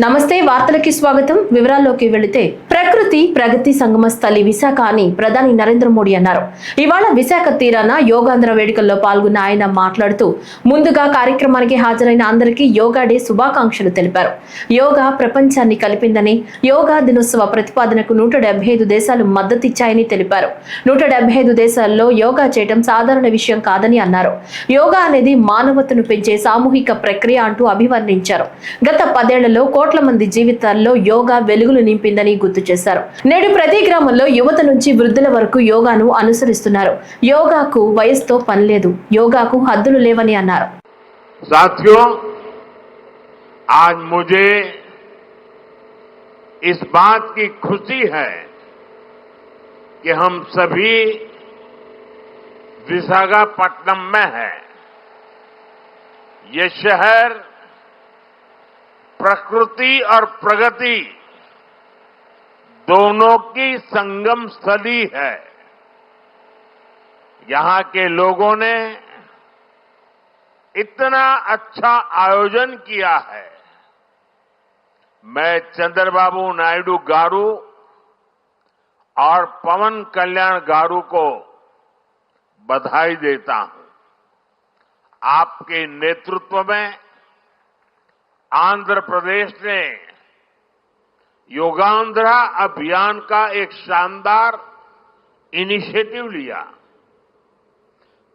నమస్తే వార్తలకి స్వాగతం. వివరాల్లోకి వెళితే ప్రకృతి ప్రగతి సంగమ స్థలి విశాఖ అని ప్రధాని నరేంద్ర మోడీ అన్నారు. ఇవాళ విశాఖ తీరాన యోగాంధ్ర వేడుకల్లో పాల్గొన్న ఆయన మాట్లాడుతూ ముందుగా కార్యక్రమానికి హాజరైన అందరికీ యోగా డే శుభాకాంక్షలు తెలిపారు. యోగా ప్రపంచాన్ని కలిపిందని, యోగా దినోత్సవ ప్రతిపాదనకు 175 దేశాలు మద్దతిచ్చాయని తెలిపారు. 175 దేశాల్లో యోగా చేయడం సాధారణ విషయం కాదని అన్నారు. యోగా అనేది మానవతను పెంచే సామూహిక ప్రక్రియ అంటూ అభివర్ణించారు. గత 10 ఏళ్లలో కోట్ల మంది జీవితాల్లో యోగా వెలుగులు నింపిందని గుర్తు చేశారు. నేడు ప్రతి గ్రామంలో యువత నుంచి వృద్ధుల వరకు యోగాను అనుసరిస్తున్నారు. యోగాకు వయసుతో పని లేదు, యోగాకు హద్దులు లేవని అన్నారు. साथियों, आज मुझे इस बात की खुशी है कि हम सभी विशाखापट्टनम में हैं। ये शहर प्रकृति और प्रगति दोनों की संगम स्थली है। यहां के लोगों ने इतना अच्छा आयोजन किया है। मैं चंद्रबाबू नायडू गारू और पवन कल्याण गारू को बधाई देता हूं। आपके नेतृत्व में आंध्र प्रदेश ने योगांध्रा अभियान का एक शानदार इनिशिएटिव लिया।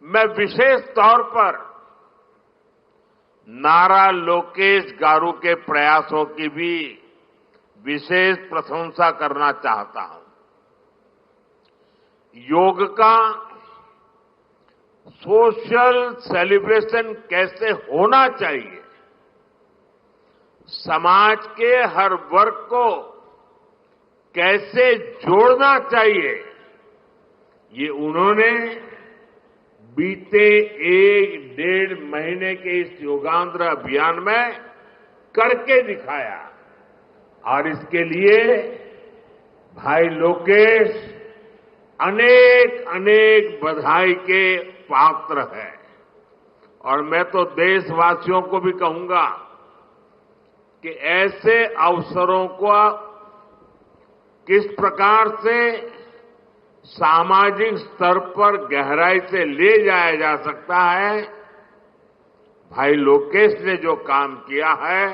मैं विशेष तौर पर नारा लोकेश गारू के प्रयासों की भी विशेष प्रशंसा करना चाहता हूं। योग का सोशल सेलिब्रेशन कैसे होना चाहिए, समाज के हर वर्ग को कैसे जोड़ना चाहिए, ये उन्होंने बीते 1-1.5 महीने के इस योगांध्र अभियान में करके दिखाया। और इसके लिए भाई लोकेश अनेक बधाई के पात्र है। और मैं तो देशवासियों को भी कहूंगा कि ऐसे अवसरों को किस प्रकार से सामाजिक स्तर पर गहराई से ले जाया जा सकता है, भाई लोकेश ने जो काम किया है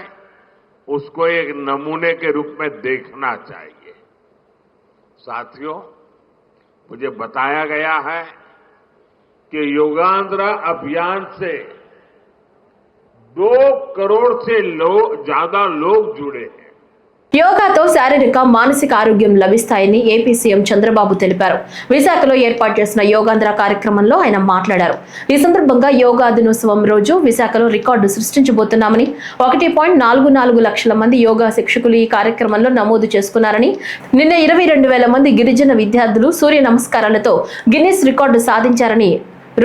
उसको एक नमूने के रूप में देखना चाहिए। साथियों, मुझे बताया गया है कि योगांध्रा अभियान से 2 करोड़ से ज्यादा लोग जुड़े हैं। యోగాతో శారీరక మానసిక ఆరోగ్యం లభిస్తాయని ఏపీ సీఎం చంద్రబాబు తెలిపారు. విశాఖలో ఏర్పాటు చేసిన యోగాంధ్ర కార్యక్రమంలో ఆయన మాట్లాడారు. ఈ సందర్భంగా యోగా దినోత్సవం రోజు విశాఖలో రికార్డు సృష్టించబోతున్నామని, 1.44 లక్షల మంది యోగా శిక్షకులు ఈ కార్యక్రమంలో నమోదు చేసుకున్నారని, నిన్న 22,000 మంది గిరిజన విద్యార్థులు సూర్య నమస్కారాలతో గిన్నిస్ రికార్డు సాధించారని,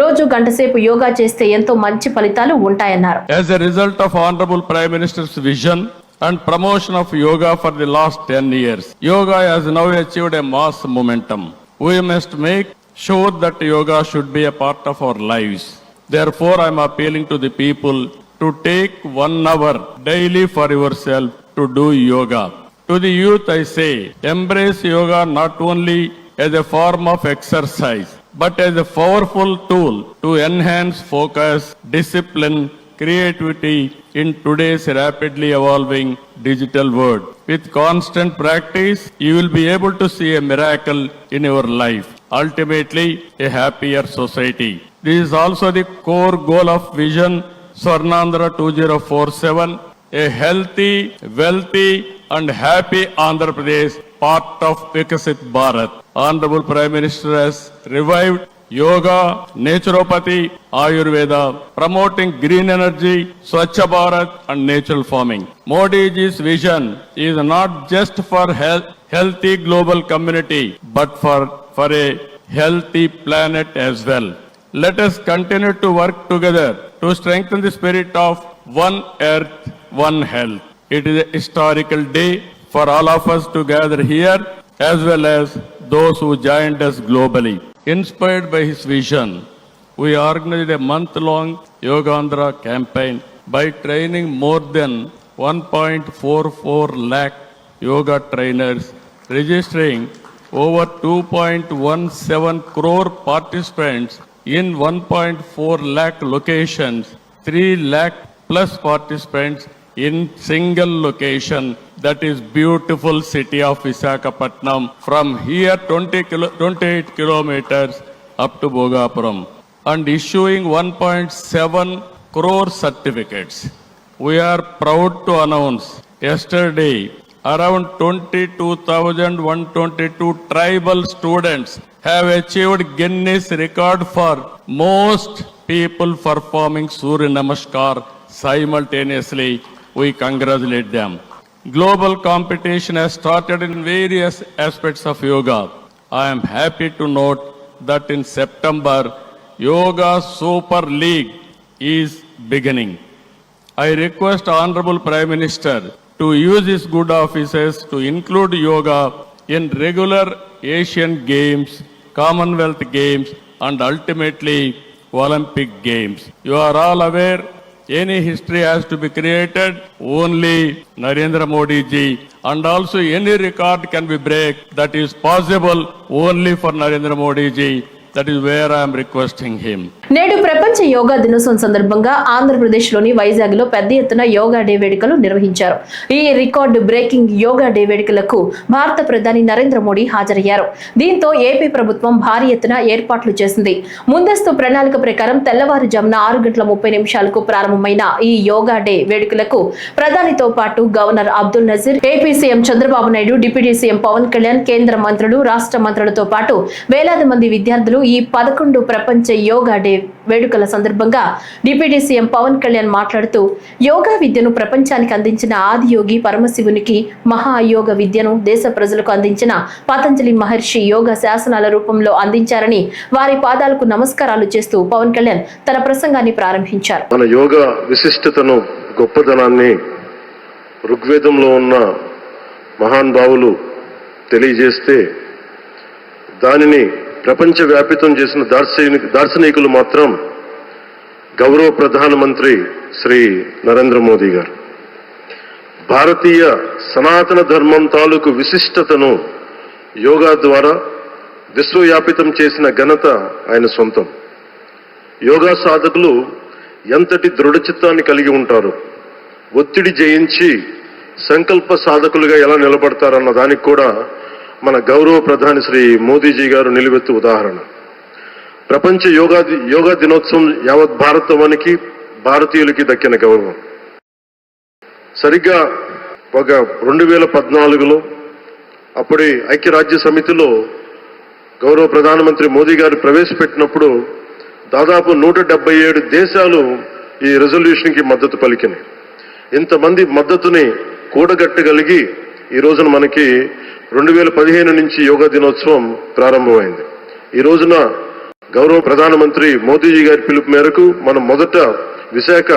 రోజు గంటసేపు యోగా చేస్తే ఎంతో మంచి ఫలితాలు ఉంటాయన్నారు. As a result of Honorable Prime Minister's vision and promotion of yoga for the last 10 years, yoga has now achieved a mass momentum. We must make sure that yoga should be a part of our lives. Therefore, I am appealing to the people to take 1 hour daily for yourself to do yoga. To the youth I say, embrace yoga not only as a form of exercise, but as a powerful tool to enhance focus, discipline, creativity in today's rapidly evolving digital world. With constant practice, you will be able to see a miracle in your life. Ultimately, a happier society. This is also the core goal of Vision Swarnandhra 2047, a healthy, wealthy and happy Andhra Pradesh, part of Vikasit Bharat. Honorable Prime Minister has revived yoga, naturopathy, Ayurveda, promoting green energy, Swachh Bharat and natural farming. Modi ji's vision is not just for healthy global community, but for a healthy planet as well. Let us continue to work together to strengthen the spirit of one earth, one health. It is a historical day for all of us to gather here, as well as those who joined us globally. Inspired by his vision, we organized a month-long Yogaandhra campaign by training more than 1.44 lakh yoga trainers, registering over 2.17 crore participants in 1.4 lakh locations, 3 lakh plus participants in single location, that is beautiful city of Visakhapatnam. From here 28 kilometers up to Bhogapuram, and issuing 1.7 crore certificates. We are proud to announce yesterday around 22,122 tribal students have achieved Guinness record for most people performing Surya Namaskar simultaneously. We congratulate them. Global competition has started in various aspects of yoga. I am happy to note that in September, Yoga Super League is beginning. I request Honorable Prime Minister to use his good offices to include yoga in regular Asian Games, Commonwealth Games, and ultimately Olympic Games. You are all aware, any history has to be created only Narendra Modi ji, and also any record can be break that is possible only for Narendra Modi ji. That is where I am requesting him. నేడు ప్రపంచ యోగా దినోత్సవం సందర్భంగా ఆంధ్రప్రదేశ్లోని వైజాగ్లో పెద్ద ఎత్తున yoga day వేడుకలు నిర్వహించారు. ఈ రికార్డు బ్రేకింగ్ యోగా డే వేడుకలకు భారత ప్రధాని నరేంద్ర మోడీ హాజరయ్యారు. దీంతో ఏపీ ప్రభుత్వం భారీ ఎత్తున ఏర్పాట్లు చేసింది. ముందస్తు ప్రణాళిక ప్రకారం తెల్లవారుజామున 6:30 ప్రారంభమైన ఈ యోగా డే వేడుకలకు ప్రధానితో పాటు governor Abdul Nazir, AP CM Chandrababu Naidu, deputy CM Pawan Kalyan, కేంద్ర మంత్రులు, రాష్ట్ర మంత్రులతో పాటు వేలాది మంది విద్యార్థులు ఈ 11 ప్రపంచ యోగా డే వేడుకల సందర్భంగా డిప్యూటీ సీఎం పవన్ కళ్యాణ్ మాట్లాడుతూ, యోగా విద్యను ప్రపంచానికి అందించిన ఆది యోగి పరమశివునికి, మహాయోగ విద్యను దేశ ప్రజలకు అందించిన పతంజలి మహర్షి యోగా శాసనాల రూపంలో అందించారని వారి పాదాలకు నమస్కారాలు చేస్తూ పవన్ కళ్యాణ్ తన ప్రసంగాన్ని ప్రారంభించారు. మన యోగా విశిష్టతను, గొప్పదనాన్ని ఋగ్వేదంలో ఉన్న మహానుభావులు తెలియజేస్తే దానిని ప్రపంచవ్యాపితం చేసిన దార్శనికులు మాత్రం గౌరవ ప్రధానమంత్రి శ్రీ నరేంద్ర మోదీ గారు. భారతీయ సనాతన ధర్మం తాలూకు విశిష్టతను యోగా ద్వారా విశ్వవ్యాపితం చేసిన ఘనత ఆయన సొంతం. యోగా సాధకులు ఎంతటి దృఢచిత్తాన్ని కలిగి ఉంటారు, ఒత్తిడి జయించి సంకల్ప సాధకులుగా ఎలా నిలబడతారన్న దానికి కూడా మన గౌరవ ప్రధాని శ్రీ మోదీజీ గారు నిలువెత్తు ఉదాహరణ. ప్రపంచ యోగా దినోత్సవం యావత్ భారతవానికి, భారతీయులకి దక్కిన గౌరవం. సరిగ్గా ఒక 2014లో అప్పటి ఐక్యరాజ్య సమితిలో గౌరవ ప్రధానమంత్రి మోదీ గారు ప్రవేశపెట్టినప్పుడు దాదాపు 177 దేశాలు ఈ రెజల్యూషన్కి మద్దతు పలికినాయి. ఇంతమంది మద్దతుని కూడగట్టగలిగి ఈ రోజున మనకి 2015 నుంచి యోగా దినోత్సవం ప్రారంభమైంది. ఈ రోజున గౌరవ ప్రధానమంత్రి మోదీజీ గారి పిలుపు మేరకు మనం మొదట విశాఖ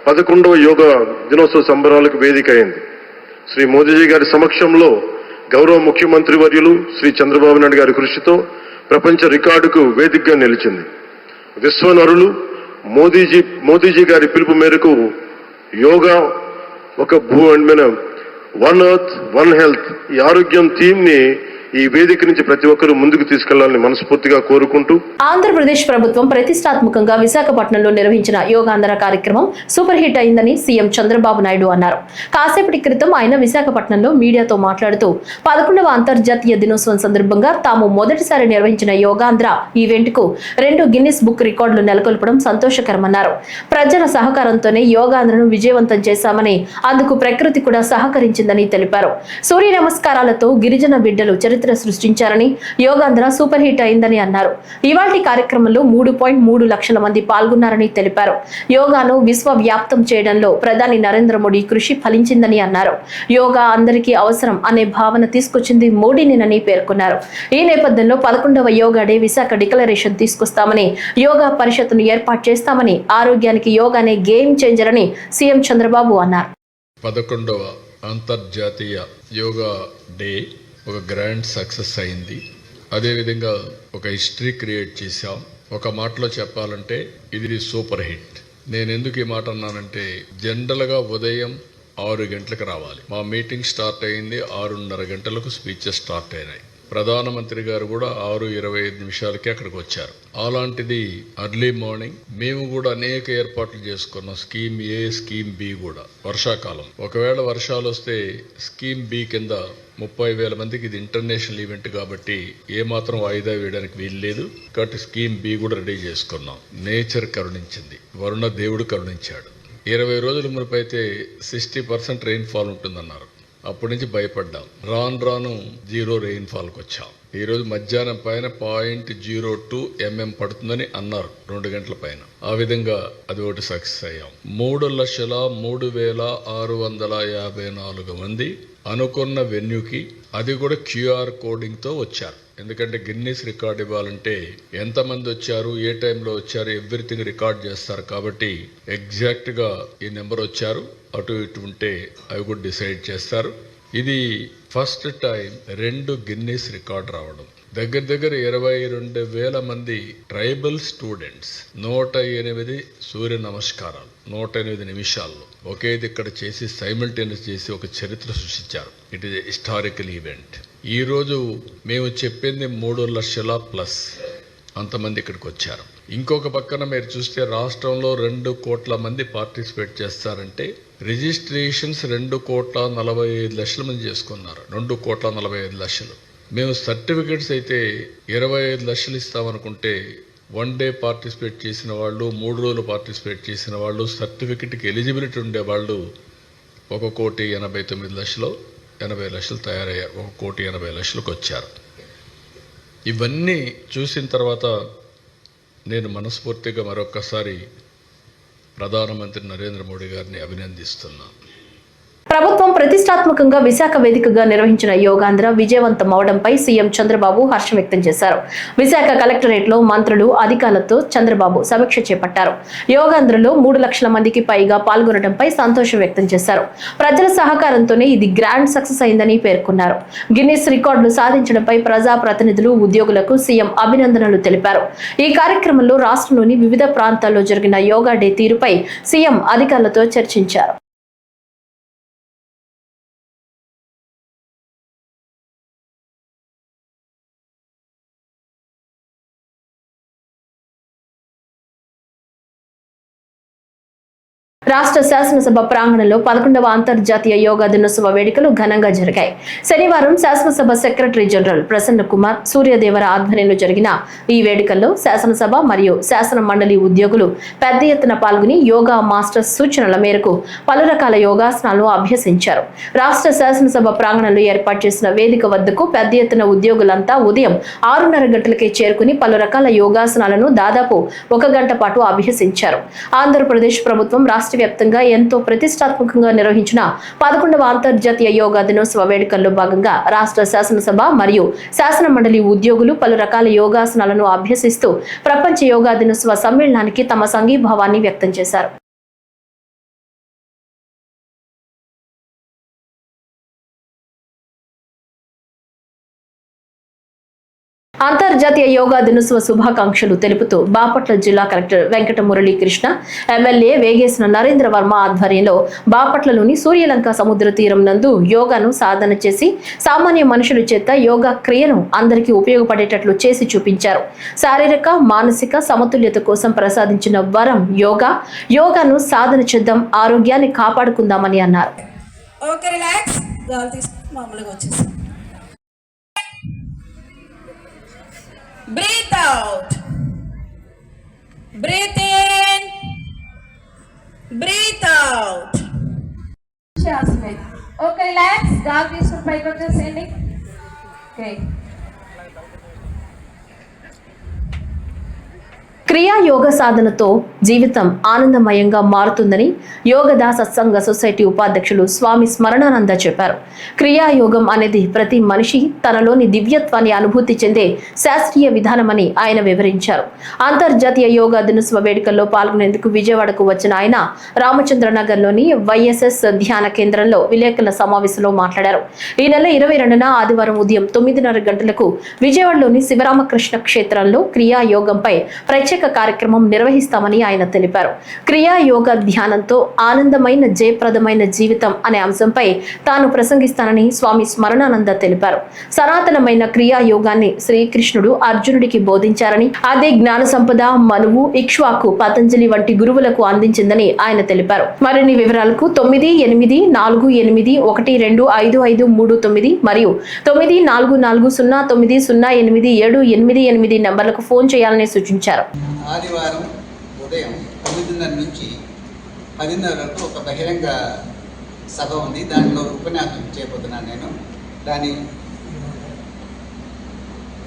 11వ యోగా దినోత్సవ సంబరాలకు వేదిక అయింది. శ్రీ మోదీజీ గారి సమక్షంలో గౌరవ ముఖ్యమంత్రి వర్యులు శ్రీ చంద్రబాబు నాయుడు గారి కృషితో ప్రపంచ రికార్డుకు వేదికగా నిలిచింది. విశ్వనరులు మోదీజీ గారి పిలుపు మేరకు యోగా ఒక వన్ ఎర్త్ వన్ హెల్త్ ఈ ఆరోగ్యం థీమ్ ని ఈ వేదిక నుంచి ప్రతి ఒక్కరూ ముందుకు తీసుకెళ్లాలని మనస్ఫూర్తిగా కోరుకుంటూ, ఆంధ్రప్రదేశ్ ప్రభుత్వం ప్రతిష్టాత్మకంగా విశాఖపట్నంలో నిర్వహించిన యోగాంధ్ర కార్యక్రమం సూపర్ హిట్ అయిందని సీఎం చంద్రబాబు నాయుడు అన్నారు. కాసేపటి క్రితం ఆయన విశాఖపట్నంలో మీడియాతో మాట్లాడుతూ 11వ అంతర్జాతీయ దినోత్సవం సందర్భంగా తాము మొదటిసారి నిర్వహించిన యోగాంధ్ర ఈవెంట్ కు 2 గిన్నిస్ బుక్ రికార్డులు నెలకొల్పడం సంతోషకరమన్నారు. ప్రజల సహకారంతోనే యోగాంధ్రను విజయవంతం చేశామని, అందుకు ప్రకృతి కూడా సహకరించిందని తెలిపారు. సూర్య నమస్కారాలతో గిరిజన బిడ్డలు చరిత్ర సృష్టించారని, యోగాంధ్ర సూపర్ హిట్ అయిందని అన్నారు. ఇవాల్టి కార్యక్రమంలో 3.3 లక్షల మంది పాల్గొన్నారని తెలిపారు. యోగాను విశ్వవ్యాప్తం చేయడంలో ప్రధాని నరేంద్ర మోడీ కృషి ఫలించిందని అన్నారు. యోగా అందరికీ అవసరం అనే భావన తీసుకొచ్చింది మోడీనేనని పేర్కొన్నారు. ఈ నేపథ్యంలో 11వ యోగా డే విశాఖ డిక్లరేషన్ తీసుకొస్తామని, యోగా పరిషత్తును ఏర్పాటు చేస్తామని, ఆరోగ్యానికి యోగానే గేమ్ చేంజర్ అని సీఎం చంద్రబాబు అన్నారు. 11వ అంతర్జాతీయ యోగా డే ఒక గ్రాండ్ సక్సెస్ అయింది. అదేవిధంగా ఒక హిస్టరీ క్రియేట్ చేశాం. ఒక మాటలో చెప్పాలంటే ఇది సూపర్ హిట్. నేను ఎందుకు ఈ మాట అన్నానంటే, జనరల్గా ఉదయం 6 గంటలకు రావాలి. మా మీటింగ్ స్టార్ట్ అయింది 6:30 గంటలకు స్పీచెస్ స్టార్ట్ అయినాయి. ప్రధానమంత్రి గారు కూడా 6:25 అక్కడికి వచ్చారు. అలాంటిది ఎర్లీ మార్నింగ్ మేము కూడా అనేక ఏర్పాట్లు చేసుకున్నాం. స్కీమ్ ఏ, స్కీమ్ బి కూడా. వర్షాకాలం ఒకవేళ వర్షాలు వస్తే స్కీమ్ బి కింద 30,000 మందికి ఇది ఇంటర్నేషనల్ ఈవెంట్ కాబట్టి ఏమాత్రం వాయిదా వేయడానికి వీలు లేదు కాబట్టి స్కీమ్ బి కూడా రెడీ చేసుకున్నాం. నేచర్ కరుణించింది, వరుణ దేవుడు కరుణించాడు. 20 రోజుల మునుపు అయితే 60% రెయిన్ఫాల్ ఉంటుందన్నారు. అప్పటి నుంచి భయపడ్డాం. రాను 0 రెయిన్ఫాల్కి వచ్చాం. ఈరోజు మధ్యాహ్నం పైన 0.02 mm పడుతుందని అన్నారు 2 గంటల పైన. ఆ విధంగా అది ఒకటి సక్సెస్ అయ్యాం. 3,03,654 మంది అనుకున్న వెన్యూకి, అది కూడా QR కోడింగ్తో వచ్చారు. ఎందుకంటే గిన్నీస్ రికార్డ్ ఇవ్వాలంటే ఎంతమంది వచ్చారు, ఏ టైంలో వచ్చారు, ఎవ్రీథింగ్ రికార్డ్ చేస్తారు. కాబట్టి ఎగ్జాక్ట్గా ఈ నెంబర్ వచ్చారు, అటు ఇటు ఉంటే అవి కూడా డిసైడ్ చేస్తారు. ఇది ఫస్ట్ టైం 2 గిన్నీస్ రికార్డ్ రావడం. దగ్గర 22,000 మంది ట్రైబల్ స్టూడెంట్స్ 108 సూర్య నమస్కారాలు 108 నిమిషాల్లో ఒకేది ఇక్కడ చేసి సైమల్టేనియస్ చేసి ఒక చరిత్ర సృష్టించారు. It is historical event. ఈ రోజు మేము చెప్పింది 3 లక్షల ప్లస్ అంతమంది ఇక్కడికి వచ్చారు. ఇంకొక పక్కన మీరు చూస్తే రాష్ట్రంలో 2 కోట్ల మంది పార్టిసిపేట్ చేస్తారంటే రిజిస్ట్రేషన్స్ 2,45,00,000 మంది చేసుకున్నారు. 2,45,00,000. మేము సర్టిఫికెట్స్ అయితే 25 లక్షలు ఇస్తామనుకుంటే 1 డే పార్టిసిపేట్ చేసిన వాళ్ళు, 3 రోజులు పార్టిసిపేట్ చేసిన వాళ్ళు, సర్టిఫికెట్కి ఎలిజిబిలిటీ ఉండే వాళ్ళు 1,89,00,000, 80 లక్షలు తయారయ్యారు. 1,80,00,000కి వచ్చారు. ఇవన్నీ చూసిన తర్వాత నేను మనస్ఫూర్తిగా మరొక్కసారి ప్రధానమంత్రి నరేంద్ర మోడీ గారిని అభినందిస్తున్నాను. ప్రభుత్వం ప్రతిష్టాత్మకంగా విశాఖ వేదికగా నిర్వహించిన యోగాంధ్ర విజయవంతం అవడంపై సీఎం చంద్రబాబు హర్షం వ్యక్తం చేశారు. విశాఖ కలెక్టరేట్ లో మంత్రులు, అధికారులతో చంద్రబాబు సమీక్ష చేపట్టారు. యోగాంధ్రలో 3 లక్షల మందికి పైగా పాల్గొనడంపై సంతోషం వ్యక్తం చేశారు. ప్రజల సహకారంతోనే ఇది గ్రాండ్ సక్సెస్ అయిందని పేర్కొన్నారు. గిన్నిస్ రికార్డులు సాధించడంపై ప్రజా ప్రతినిధులు, ఉద్యోగులకు సీఎం అభినందనలు తెలిపారు. ఈ కార్యక్రమంలో రాష్ట్రంలోని వివిధ ప్రాంతాల్లో జరిగిన యోగా డే తీరుపై సీఎం అధికారులతో చర్చించారు. రాష్ట్ర శాసనసభ ప్రాంగణంలో 11వ అంతర్జాతీయ యోగా దినోత్సవ వేడుకలు ఘనంగా జరిగాయి. శనివారం శాసనసభ సెక్రటరీ జనరల్ ప్రసన్న కుమార్ సూర్యదేవర ఆధ్వర్యంలో జరిగిన ఈ వేడుకల్లో శాసనసభ మరియు శాసన మండలి ఉద్యోగులు పెద్ద ఎత్తున పాల్గొని యోగా మాస్టర్స్ సూచనల మేరకు పలు రకాల యోగాసనాలను అభ్యసించారు. రాష్ట్ర శాసనసభ ప్రాంగణంలో ఏర్పాటు చేసిన వేదిక వద్దకు పెద్ద ఎత్తున ఉద్యోగులంతా ఉదయం 6:30 గంటలకే చేరుకుని పలు రకాల యోగాసనాలను దాదాపు 1 గంట పాటు అభ్యసించారు. ఆంధ్రప్రదేశ్ ప్రభుత్వం రాష్ట్ర వ్యాప్తంగా ఎంతో ప్రతిష్టాత్మకంగా నిర్వహించిన 11వ అంతర్జాతీయ యోగా దినోత్సవ వేడుకల్లో భాగంగా రాష్ట్ర శాసనసభ మరియు శాసన మండలి ఉద్యోగులు పలు రకాల యోగాసనాలను అభ్యసిస్తూ ప్రపంచ యోగా దినోత్సవ సమ్మేళనానికి తమ సంఘీభావాన్ని వ్యక్తం చేశారు. అంతర్జాతీయ యోగా దినోత్సవ శుభాకాంక్షలు తెలుపుతూ బాపట్ల జిల్లా కలెక్టర్ వెంకట మురళీకృష్ణ, ఎమ్మెల్యే వేగేసిన నరేంద్ర వర్మ ఆధ్వర్యంలో బాపట్లలోని సూర్యలంక సముద్ర తీరం నందు యోగాను సాధన చేసి సామాన్య మనుషుల చేత యోగా క్రియను అందరికీ ఉపయోగపడేటట్లు చేసి చూపించారు. శారీరక, మానసిక సమతుల్యత కోసం ప్రసాదించిన వరం యోగా. యోగాను సాధన చేద్దాం, ఆరోగ్యాన్ని కాపాడుకుందామని అన్నారు. Breathe out. Breathe in. Breathe out. Okay, relax. God is for my goodness ending. Okay. క్రియా యోగ సాధనతో జీవితం ఆనందమయంగా మారుతుందని యోగదా సత్సంగ సొసైటీ ఉపాధ్యక్షులు స్వామి స్మరణానంద చెప్పారు. క్రియాయోగం అనేది ప్రతి మనిషి తనలోని దివ్యత్వాన్ని అనుభూతి చెందే శాస్త్రీయ విధానమని ఆయన వివరించారు. అంతర్జాతీయ యోగా దినోత్సవ వేడుకల్లో పాల్గొనేందుకు విజయవాడకు వచ్చిన ఆయన రామచంద్రనగర్లోని వైఎస్ఎస్ ధ్యాన కేంద్రంలో విలేకరుల సమావేశంలో మాట్లాడారు. ఈ నెల 22న ఆదివారం ఉదయం 9:30 గంటలకు విజయవాడలోని శివరామకృష్ణ క్షేత్రంలో క్రియాయోగంపై ప్రత్యేక ప్రత్యేక కార్యక్రమం నిర్వహిస్తామని ఆయన తెలిపారు. క్రియా యోగ ధ్యానంతో ఆనందమైన జయప్రదమైన జీవితం అనే అంశంపై తాను ప్రసంగిస్తానని స్వామి స్మరణానంద తెలిపారు. సనాతనమైన క్రియా యోగాన్ని శ్రీకృష్ణుడు అర్జునుడికి బోధించారని, అదే జ్ఞాన సంపద మనువు, ఇక్ష్వాకు, పతంజలి వంటి గురువులకు అందించిందని ఆయన తెలిపారు. మరిన్ని వివరాలకు 9848125539 మరియు 9440900888 నంబర్లకు ఫోన్ చేయాలని సూచించారు. ఆదివారం ఉదయం 9:30 నుంచి 10:30 వరకు ఒక బహిరంగ సభ ఉంది. దాంట్లో ఉపన్యాసం చేయబోతున్నాను నేను. దాని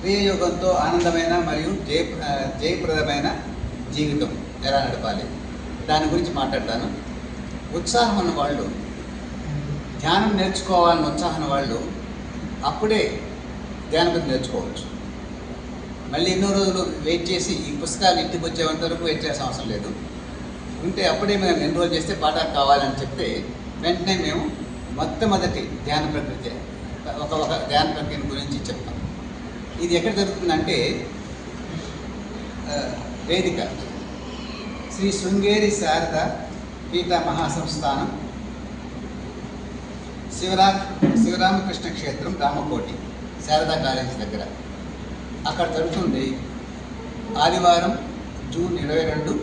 క్రియాయోగంతో ఆనందమైన మరియు జయప్రదమైన జీవితం ఎలా నడపాలి దాని గురించి మాట్లాడతాను. ఉత్సాహం ఉన్న వాళ్ళు, ధ్యానం నేర్చుకోవాలని ఉత్సాహం వాళ్ళు అప్పుడే ధ్యానం నేర్చుకోవచ్చు. మళ్ళీ ఎన్నో రోజులు వెయిట్ చేసి ఈ పుస్తకాలు ఇంటికి వచ్చేంత వరకు వెయిట్ చేయాల్సిన అవసరం లేదు. ఉంటే అప్పుడే మేము ఎన్రోల్ చేస్తే పాఠాలు కావాలని చెప్తే వెంటనే మేము మొట్టమొదటి ధ్యాన ప్రక్రియ ఒక ధ్యాన ప్రక్రియ గురించి చెప్తాం. ఇది ఎక్కడ జరుగుతుందంటే వేదిక శ్రీ శృంగేరి శారద పీఠ మహాసంస్థానం, శివరామకృష్ణ క్షేత్రం, రామకోటి, శారదా కాలేజీ దగ్గర. అక్కడ జరుగుతుంది. ఆదివారం జూన్ 22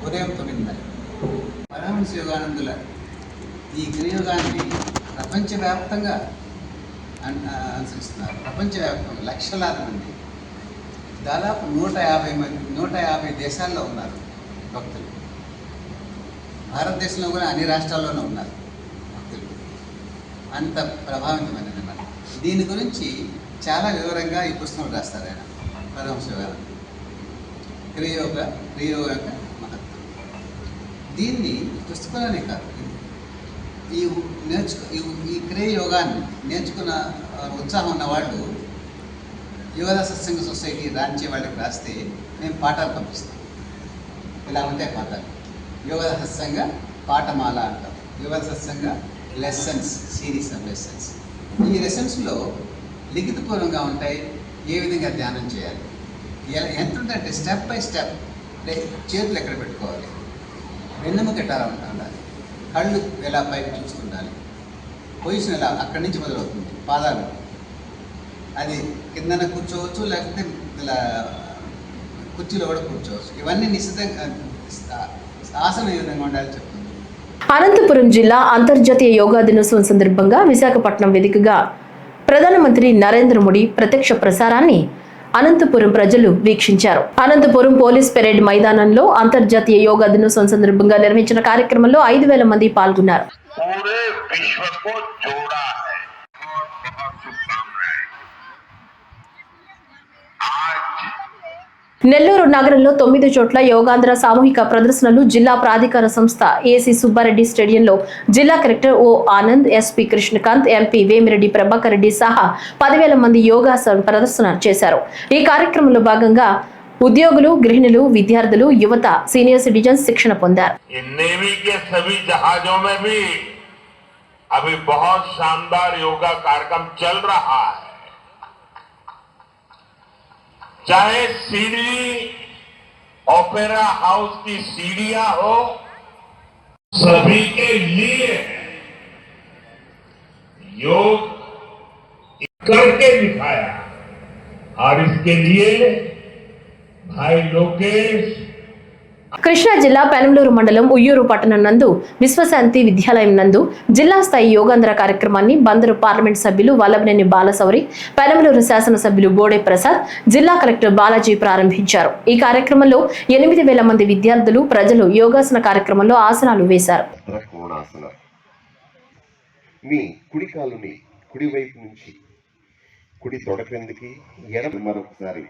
ఉదయం 9:30. పరమహంస యోగానందుల ఈ క్రియోగాన్ని ప్రపంచవ్యాప్తంగా అనుసరిస్తున్నారు. ప్రపంచవ్యాప్తంగా లక్షలాది మంది, దాదాపు 150 దేశాల్లో ఉన్నారు భక్తులు. భారతదేశంలో కూడా అన్ని రాష్ట్రాల్లోనూ ఉన్నారు భక్తులు. అంత ప్రభావితమైనది అన్నమాట. దీని గురించి చాలా వివరంగా ఈ పుస్తకం రాస్తారు ఆయన, పరమహంస యోగానంద. క్రియోగ యొక్క మహత్వం. దీన్ని పుస్తకంలోనే కాదు, ఈ క్రియ యోగాన్ని నేర్చుకున్న ఉత్సాహం ఉన్న వాళ్ళు యోగా సత్సంగ సొసైటీ రాంచే వాళ్ళకి రాస్తే మేము పాఠాలు పంపిస్తాం. ఇలా ఉంటాయి పాఠాలు. యోగా సత్సంగ పాఠమాల అంటాం. యోగా సత్సంగ లెసన్స్, సిరీస్ ఆఫ్ లెసన్స్. ఈ లెసన్స్లో లిఖితపూర్వంగా ఉంటాయి. ఏ విధంగా ధ్యానం చేయాలి, ఎంత ఉందంటే స్టెప్ బై స్టెప్. చేతులు ఎక్కడ పెట్టుకోవాలి, వెన్నెముక ఎట్లా ఉండాలి, కళ్ళు ఎలా పైకి చూస్తుండాలి, పొజిషన్ ఎలా అక్కడి నుంచి మొదలవుతుంది, పాదాలు అది కిందన కూర్చోవచ్చు, లేకపోతే ఇలా కుర్చీలో కూడా కూర్చోవచ్చు. ఇవన్నీ నిశ్చితంగా ఆసనం ఏ విధంగా ఉండాలి చెప్తుంది. అనంతపురం జిల్లా అంతర్జాతీయ యోగా దినోత్సవం సందర్భంగా విశాఖపట్నం వేదికగా ప్రధానమంత్రి నరేంద్ర మోడీ ప్రత్యక్ష ప్రసారాన్ని అనంతపురం ప్రజలు వీక్షించారు. అనంతపురం పోలీస్ పెరేడ్ మైదానంలో అంతర్జాతీయ యోగా దినోత్సవం సందర్భంగా నిర్వహించిన కార్యక్రమంలో 5,000 మంది పాల్గొన్నారు. నెల్లూరు నగరంలో 9 చోట్ల యోగాంధ్ర సామూహిక ప్రదర్శనలు జిల్లా ప్రాధికార సంస్థ ఏసీ సుబ్బారెడ్డి స్టేడియంలో జిల్లా కలెక్టర్ ఓ ఆనంద్, ఎస్పీ కృష్ణకాంత్, ఎంపీ వేమిరెడ్డి ప్రభాకర్ రెడ్డి సహా 10,000 మంది యోగాసన ప్రదర్శన చేశారు. ఈ కార్యక్రమంలో భాగంగా ఉద్యోగులు, గృహిణులు, విద్యార్థులు, యువత, సీనియర్ సిటిజన్స్ శిక్షణ పొందారు. अभी बहुत शानदार योगा कार्यक्रम चल रहा है. चाहे सीढ़ी ओपेरा हाउस की सीढ़ियां हो, सभी के लिए योग करके दिखाया. और इसके लिए भाई लोकेश కృష్ణా జిల్లా పెనంలూరు మండలం ఉయ్యూరు పట్టణం నందు విశ్వశాంతి విద్యాలయం నందు జిల్లా స్థాయి యోగాంధ్ర కార్యక్రమాన్ని బందరు పార్లమెంట్ సభ్యులు వల్లభనేని బాలశౌరి, పెనంలూరు శాసనసభ్యులు బోడే ప్రసాద్, జిల్లా కలెక్టర్ బాలాజీ ప్రారంభించారు. ఈ కార్యక్రమంలో 8,000 మంది విద్యార్థులు, ప్రజలు యోగాసన కార్యక్రమంలో ఆసనాలు వేశారు. మీ కుడి కాలుని కుడి వైపు నుంచి కుడి తొడ క్రిందికి ఎడమ మరొకసారి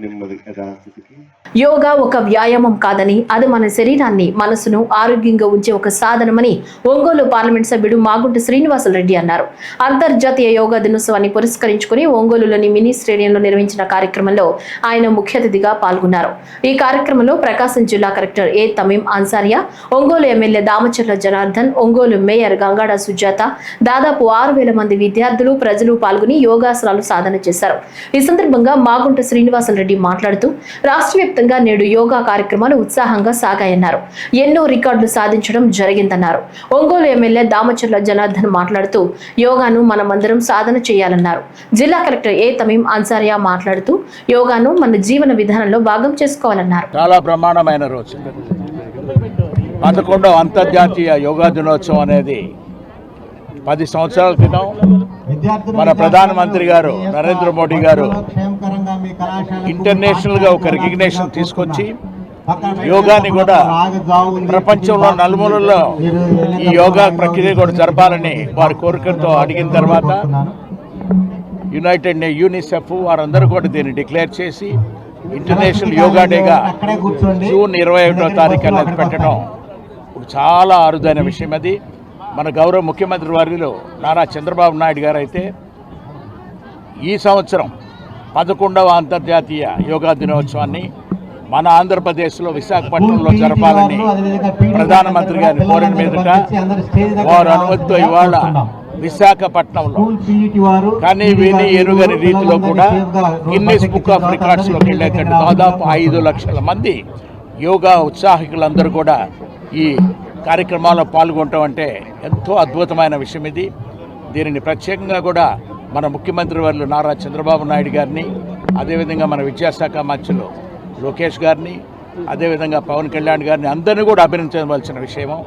నెమ్మది యథాస్థితికి. యోగా ఒక వ్యాయామం కాదని, అది మన శరీరాన్ని, మనసును ఆరోగ్యంగా ఉంచే ఒక సాధనమని ఒంగోలు పార్లమెంట్ సభ్యుడు మాగుంట శ్రీనివాసరెడ్డి అన్నారు. అంతర్జాతీయ యోగా దినోత్సవాన్ని పురస్కరించుకుని ఒంగోలులోని మినీ స్టేడియంలో నిర్వహించిన కార్యక్రమంలో ఆయన ముఖ్య అతిథిగా పాల్గొన్నారు. ఈ కార్యక్రమంలో ప్రకాశం జిల్లా కలెక్టర్ ఏ తమీం అన్సారియా, ఒంగోలు ఎమ్మెల్యే దామచర్ల జనార్దన్, ఒంగోలు మేయర్ గంగాడ సుజాత, దాదాపు 6,000 మంది విద్యార్థులు, ప్రజలు పాల్గొని యోగాసనాలు సాధన చేశారు. ఈ సందర్భంగా మాగుంట శ్రీనివాసరెడ్డి మాట్లాడుతూ రాష్ట్ర వ్యాప్తంగా నేడు యోగా కార్యక్రమాలు ఉత్సాహంగా సాగాయన్నారు. ఎన్నో రికార్డులు సాధించడం జరిగిందన్నారు. ఒంగోలు ఎమ్మెల్యే దామచర్ల జనార్దన్ మాట్లాడుతూ యోగాను మనమందరం సాధన చేయాలన్నారు. జిల్లా కలెక్టర్ ఏ తమీం అన్సారియా మాట్లాడుతూ యోగాను మన జీవన విధానంలో భాగం చేసుకోవాలన్నారు. చాలా బ్రహ్మాండమైన రోజు 11వ అంతర్జాతీయ యోగా దినోత్సవం అనేది 10 సంవత్సరాల క్రితం మన ప్రధానమంత్రి గారు నరేంద్ర మోడీ గారు ఇంటర్నేషనల్గా ఒక రికగ్నేషన్ తీసుకొచ్చి యోగాని కూడా ప్రపంచంలో నలుమూలల్లో ఈ యోగా ప్రక్రియ కూడా జరపాలని వారి కోరికలతో అడిగిన తర్వాత యూనిసెఫ్ వారందరూ కూడా దీన్ని డిక్లేర్ చేసి ఇంటర్నేషనల్ యోగా డేగా జూన్ 21వ తారీఖు అనేది పెట్టడం చాలా అరుదైన విషయం. అది మన గౌరవ ముఖ్యమంత్రి వర్యులు నారా చంద్రబాబు నాయుడు గారు అయితే ఈ సంవత్సరం 11వ అంతర్జాతీయ యోగా దినోత్సవాన్ని మన ఆంధ్రప్రదేశ్లో విశాఖపట్నంలో జరపాలని ప్రధానమంత్రి గారిని కోరిన మీదట వారు అనుమతితో ఇవాళ విశాఖపట్నంలో కానీ విని ఎరుగని రీతిలో కూడా గిన్నీస్ బుక్ ఆఫ్ రికార్డ్స్లోకి వెళ్ళేటట్టు దాదాపు 5 లక్షల మంది యోగా ఉత్సాహికులందరూ కూడా ఈ కార్యక్రమాల్లో పాల్గొనటం అంటే ఎంతో అద్భుతమైన విషయం. ఇది దీనిని ప్రత్యేకంగా కూడా మన ముఖ్యమంత్రి వర్యులు నారా చంద్రబాబు నాయుడు గారిని, అదేవిధంగా మన విద్యాశాఖ మంత్రులు లోకేష్ గారిని, అదేవిధంగా పవన్ కళ్యాణ్ గారిని అందరినీ కూడా అభినందించవలసిన విషయము.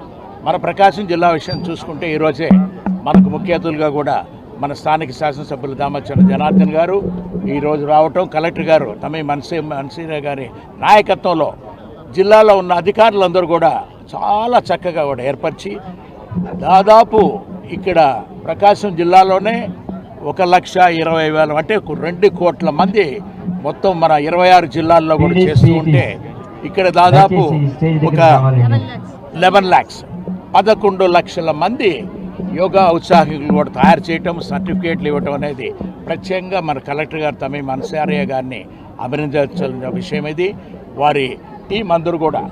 మన ప్రకాశం జిల్లా విషయం చూసుకుంటే ఈరోజే మనకు ముఖ్య అతిథులుగా కూడా మన స్థానిక శాసనసభ్యులు దామచర్ల జనార్దన్ గారు ఈరోజు రావటం, కలెక్టర్ గారు తమీం అన్సారియా గారి నాయకత్వంలో జిల్లాలో ఉన్న అధికారులందరూ కూడా చాలా చక్కగా కూడా ఏర్పరిచి దాదాపు ఇక్కడ ప్రకాశం జిల్లాలోనే 1,20,000 అంటే 2 కోట్ల మంది మొత్తం మన 26 జిల్లాల్లో కూడా చేస్తూ ఉంటే ఇక్కడ దాదాపు ఒక 11 లక్షల మంది యోగా ఉత్సాహికులు కూడా తయారు చేయటం, సర్టిఫికేట్లు ఇవ్వటం అనేది ప్రత్యేకంగా మన కలెక్టర్ గారు తమీం అన్సారియా గారిని అభినందించాల్సిన విషయం. ఇది వారి టీం అందరూ కూడా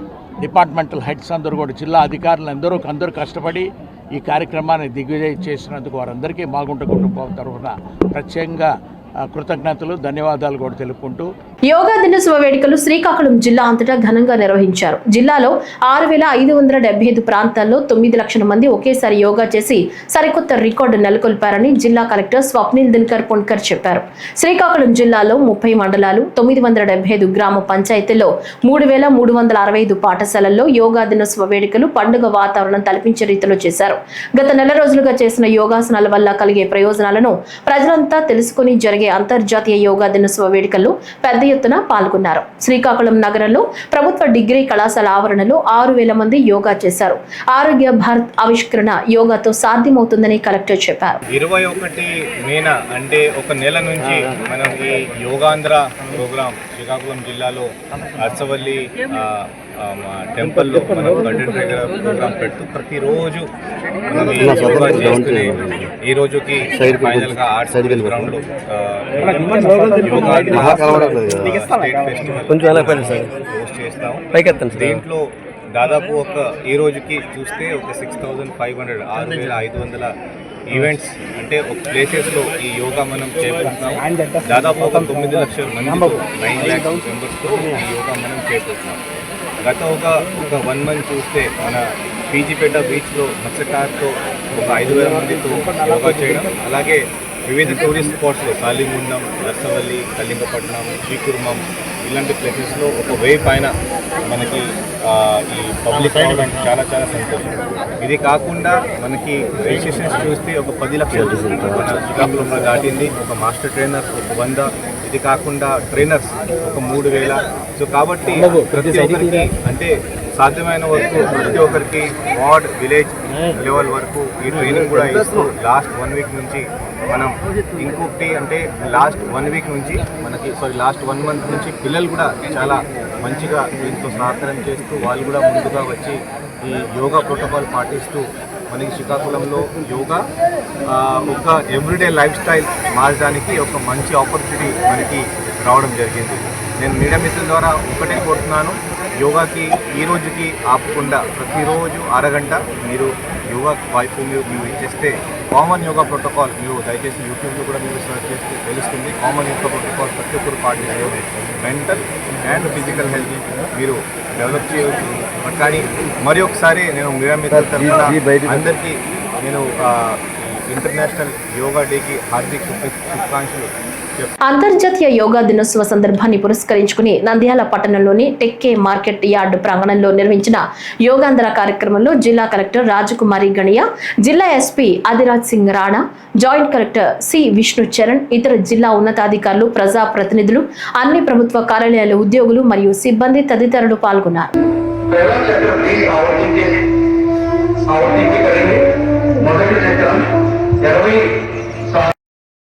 డిపార్ట్మెంటల్ హెడ్స్ అందరూ కూడా జిల్లా అధికారులు అందరూ కష్టపడి ఈ కార్యక్రమాన్ని దిగ్విజయం చేసినందుకు వారందరికీ మాగుంట కుటుంబం తరఫున ప్రత్యేకంగా కృతజ్ఞతలు, ధన్యవాదాలు కూడా తెలుపుకుంటూ యోగా దినోత్సవ వేడుకలు శ్రీకాకుళం జిల్లా అంతటా ఘనంగా నిర్వహించారు. జిల్లాలో 6,575 ప్రాంతాల్లో 9 లక్షల మంది ఒకేసారి యోగా చేసి సరికొత్త రికార్డు నెలకొల్పారని జిల్లా కలెక్టర్ స్వప్నిల్ దినకర్ పొన్కర్ చెప్పారు. శ్రీకాకుళం జిల్లాలో 30 మండలాలు, 975 గ్రామ పంచాయతీల్లో 3,365 పాఠశాలల్లో యోగా దినోత్సవ వేడుకలు పండుగ వాతావరణం తలపించే రీతిలో చేశారు. గత నెల రోజులుగా చేసిన యోగాసనాల వల్ల కలిగే ప్రయోజనాలను ప్రజలంతా తెలుసుకుని జరిగే అంతర్జాతీయ యోగా దినోత్సవ వేడుకల్లో పెద్ద ఎత్తున పాల్గొన్నారు. శ్రీకాకుళం నగరంలో ప్రభుత్వ డిగ్రీ కళాశాల ఆవరణలో 6,000 మంది యోగా చేశారు. ఆరోగ్య భారత్ ఆవిష్కరణ యోగాతో సాధ్యమవుతుందని కలెక్టర్ చెప్పారు. 21 మేన అంటే ఒక నెల నుంచి మనం ఈ యోగాంధ్ర ప్రోగ్రాం శ్రీకాకుళం జిల్లాలో అర్సవల్లి టెంపుల్లో మనం కంటెంట్ ప్రోగ్రాం పెడుతూ ప్రతిరోజు మనం ఈ యోగా చేసుకుని ఈ రోజుకి ఫైనల్గా ఆర్ట్స్ గ్రౌండ్లో దీంట్లో దాదాపు ఈ రోజుకి చూస్తే ఒక 6,500 6,500 ఈవెంట్స్ అంటే ఒక ప్లేసెస్లో ఈ యోగా మనం చేపడుతున్నాం. దాదాపు ఒక 9 లక్షల మందితో 9 lakhs మెంబర్స్తో ఈ యోగా మనం చేపడుతున్నాం. గత ఒక 1 మంత్ చూస్తే మన పీజీపేట బీచ్లో మత్స్యకారుతో ఒక 5,000 మందితో యోగా చేయడం, అలాగే వివిధ టూరిస్ట్ స్పాట్స్లో కాళీముండం, నర్సవల్లి, కళింగపట్నం, శ్రీకుర్మం ఇలాంటి ప్లేసెస్లో ఒక 1000 పైన మనకి ఈ పబ్లిక్ రావడం చాలా సంతోషం. ఇది కాకుండా మనకి రిజిస్ట్రేషన్స్ చూస్తే ఒక 10 లక్షలు మన శ్రీకాకుళంలో దాటింది. ఒక మాస్టర్ ట్రైనర్ ఒక 100, ఇది కాకుండా ట్రైనర్స్ ఒక 3,000. సో కాబట్టి ప్రతి ఒక్కరికి అంటే సాధ్యమైన వరకు ప్రతి ఒక్కరికి వార్డ్ విలేజ్ లెవెల్ వరకు ఈ ట్రైనింగ్ కూడా ఇస్తూ లాస్ట్ 1 వీక్ నుంచి మనం ఇంకొకటి అంటే లాస్ట్ 1 వీక్ నుంచి లాస్ట్ 1 మంత్ నుంచి పిల్లలు కూడా చాలా మంచిగా దీంతో సహకారం చేస్తూ వాళ్ళు కూడా ముందుగా వచ్చి ఈ యోగా ప్రోటోకాల్ పాటిస్తూ మనకి శ్రీకాకుళంలో యోగా ఒక ఎవ్రీడే లైఫ్ స్టైల్ మార్చడానికి ఒక మంచి ఆపర్చునిటీ మనకి రావడం జరిగింది. నేను మీడియా మిత్రుల ద్వారా ఒకటే కోరుతున్నాను, యోగాకి ఈ రోజుకి ఆపకుండా ప్రతిరోజు అరగంట మీరు యోగా వైపు మీరు ఇచ్చేస్తే కామన్ యోగా ప్రోటోకాల్ మీరు దయచేసి యూట్యూబ్లో కూడా మీరు సర్చ్ చేస్తే తెలుస్తుంది. కామన్ యోగా ప్రోటోకాల్ ప్రతి ఒక్కరు పాటిస్తే మెంటల్ అండ్ ఫిజికల్ హెల్త్ మీరు డెవలప్ చేయవచ్చు. కానీ మరి ఒకసారి నేను మీడియా మిత్రుల తరఫున అందరికీ నేను ఇంటర్నేషనల్ యోగా డేకి హార్దిక శుభాకాంక్షలు. అంతర్జాతీయ యోగా దినోత్సవ సందర్భాన్ని పురస్కరించుకుని నంద్యాల పట్టణంలోని టెక్కే మార్కెట్ యార్డ్ ప్రాంగణంలో నిర్వహించిన యోగాంధ్ర కార్యక్రమంలో జిల్లా కలెక్టర్ రాజకుమారి గణియా, జిల్లా SP Adiraj Singh Rana, joint collector C Vishnu Charan, ఇతర జిల్లా ఉన్నతాధికారులు, ప్రజా ప్రతినిధులు, అన్ని ప్రభుత్వ కార్యాలయాల ఉద్యోగులు మరియు సిబ్బంది తదితరులు పాల్గొన్నారు.